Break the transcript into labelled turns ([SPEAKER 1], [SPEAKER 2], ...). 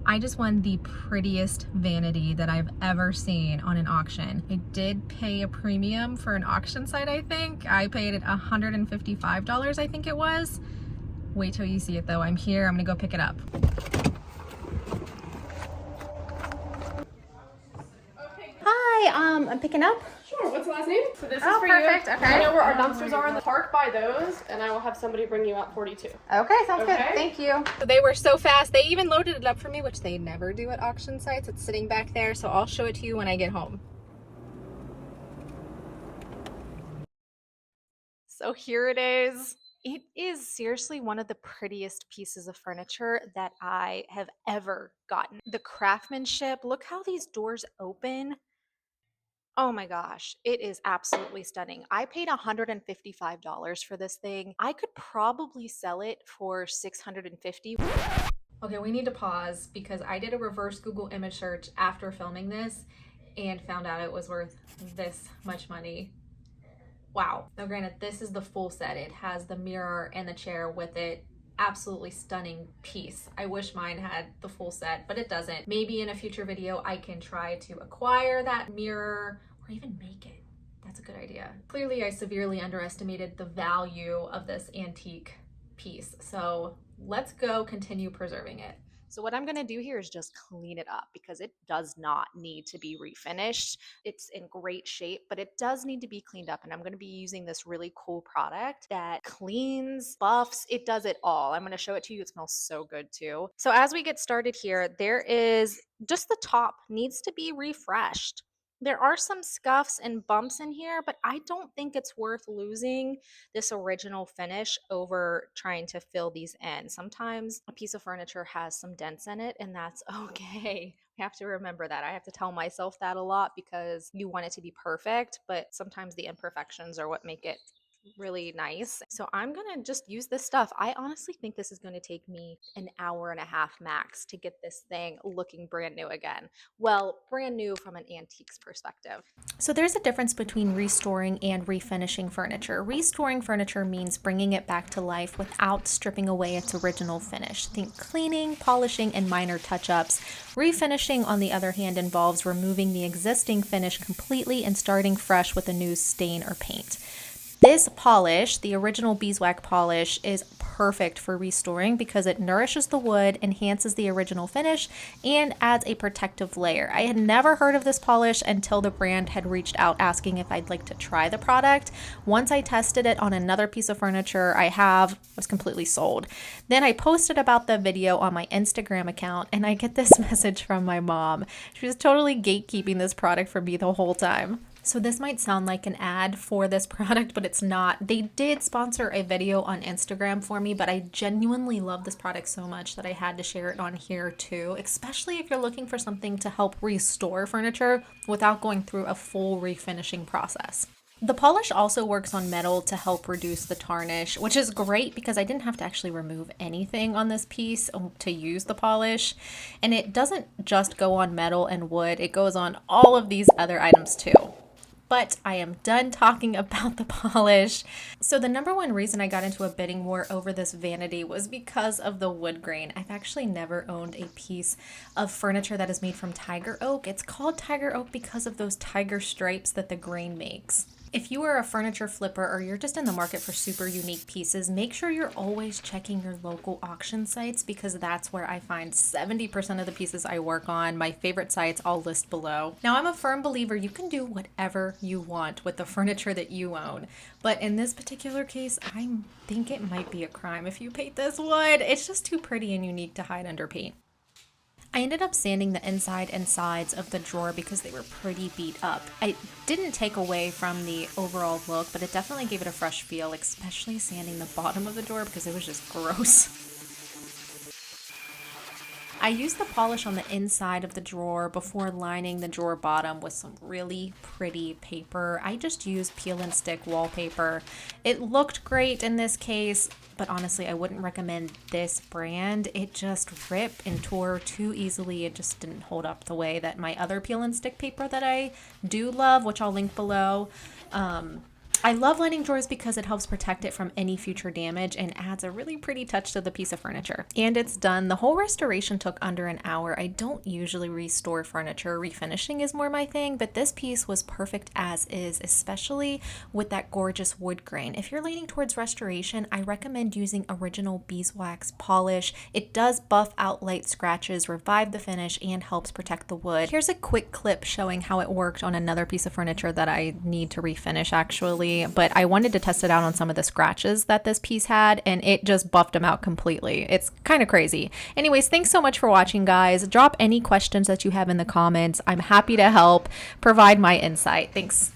[SPEAKER 1] I just won the prettiest vanity that I've ever seen on an auction. I did pay a premium for an auction site, I think. I paid it $155, I think it was. Wait till you see it though. I'm here, I'm gonna go pick it up. Hi, I'm picking up.
[SPEAKER 2] Sure, what's the last name? So this is for
[SPEAKER 1] perfect.
[SPEAKER 2] you.
[SPEAKER 1] Okay.
[SPEAKER 2] I know where our dumpsters are in the park by those, and I will have somebody bring you out 42.
[SPEAKER 1] Okay, sounds good.
[SPEAKER 2] Okay.
[SPEAKER 1] Thank you. So they were so fast. They even loaded it up for me, which they never do at auction sites. It's sitting back there, so I'll show it to you when I get home. So here it is. It is seriously one of the prettiest pieces of furniture that I have ever gotten. The craftsmanship, look how these doors open. Oh my gosh, it is absolutely stunning. I paid $155 for this thing. I could probably sell it for $650. Okay, we need to pause because I did a reverse Google image search after filming this and found out it was worth this much money. Wow. Now granted, this is the full set. It has the mirror and the chair with it. Absolutely stunning piece. I wish mine had the full set, but it doesn't. Maybe in a future video I can try to acquire that mirror or even make it. That's a good idea. Clearly I severely underestimated the value of this antique piece. So let's go continue preserving it. So what I'm going to do here is just clean it up because it does not need to be refinished. It's in great shape, but it does need to be cleaned up. And I'm going to be using this really cool product that cleans, buffs, it does it all. I'm going to show it to you. It smells so good too. So as we get started here, there is just the top needs to be refreshed. There are some scuffs and bumps in here, but I don't think it's worth losing this original finish over trying to fill these in. Sometimes a piece of furniture has some dents in it, and that's okay. I have to remember that. I have to tell myself that a lot because you want it to be perfect, but sometimes the imperfections are what make it really nice. So I'm gonna just use this stuff. I honestly think this is going to take me an hour and a half max to get this thing looking brand new again. Well, brand new from an antiques perspective. So there's a difference between restoring and refinishing furniture. Restoring furniture means bringing it back to life without stripping away its original finish. Think cleaning, polishing, and minor touch-ups. Refinishing, on the other hand, involves removing the existing finish completely and starting fresh with a new stain or paint. This polish, the original beeswax polish, is perfect for restoring because it nourishes the wood, enhances the original finish, and adds a protective layer. I had never heard of this polish until the brand had reached out asking if I'd like to try the product. Once I tested it on another piece of furniture I was completely sold. Then I posted about the video on my Instagram account, and I get this message from my mom. She was totally gatekeeping this product for me the whole time. So this might sound like an ad for this product, but it's not. They did sponsor a video on Instagram for me, but I genuinely love this product so much that I had to share it on here too, especially if you're looking for something to help restore furniture without going through a full refinishing process. The polish also works on metal to help reduce the tarnish, which is great because I didn't have to actually remove anything on this piece to use the polish. And it doesn't just go on metal and wood, it goes on all of these other items too. But I am done talking about the polish. So the number one reason I got into a bidding war over this vanity was because of the wood grain. I've actually never owned a piece of furniture that is made from tiger oak. It's called tiger oak because of those tiger stripes that the grain makes. If you are a furniture flipper or you're just in the market for super unique pieces, make sure you're always checking your local auction sites because that's where I find 70% of the pieces I work on. My favorite sites I'll list below. Now, I'm a firm believer you can do whatever you want with the furniture that you own, but in this particular case, I think it might be a crime if you paint this wood. It's just too pretty and unique to hide under paint. I ended up sanding the inside and sides of the drawer because they were pretty beat up. I didn't take away from the overall look, but it definitely gave it a fresh feel, especially sanding the bottom of the drawer because it was just gross. I used the polish on the inside of the drawer before lining the drawer bottom with some really pretty paper. I just used peel and stick wallpaper. It looked great in this case, but honestly, I wouldn't recommend this brand. It just ripped and tore too easily. It just didn't hold up the way that my other peel and stick paper that I do love, which I'll link below,
[SPEAKER 3] I love lining drawers because it helps protect it from any future damage and adds a really pretty touch to the piece of furniture. And it's done. The whole restoration took under an hour. I don't usually restore furniture. Refinishing is more my thing, but this piece was perfect as is, especially with that gorgeous wood grain. If you're leaning towards restoration, I recommend using original beeswax polish. It does buff out light scratches, revive the finish, and helps protect the wood. Here's a quick clip showing how it worked on another piece of furniture that I need to refinish actually, but I wanted to test it out on some of the scratches that this piece had, and it just buffed them out completely. It's kind of crazy. Anyways, thanks so much for watching, guys. Drop any questions that you have in the comments. I'm happy to help provide my insight. Thanks.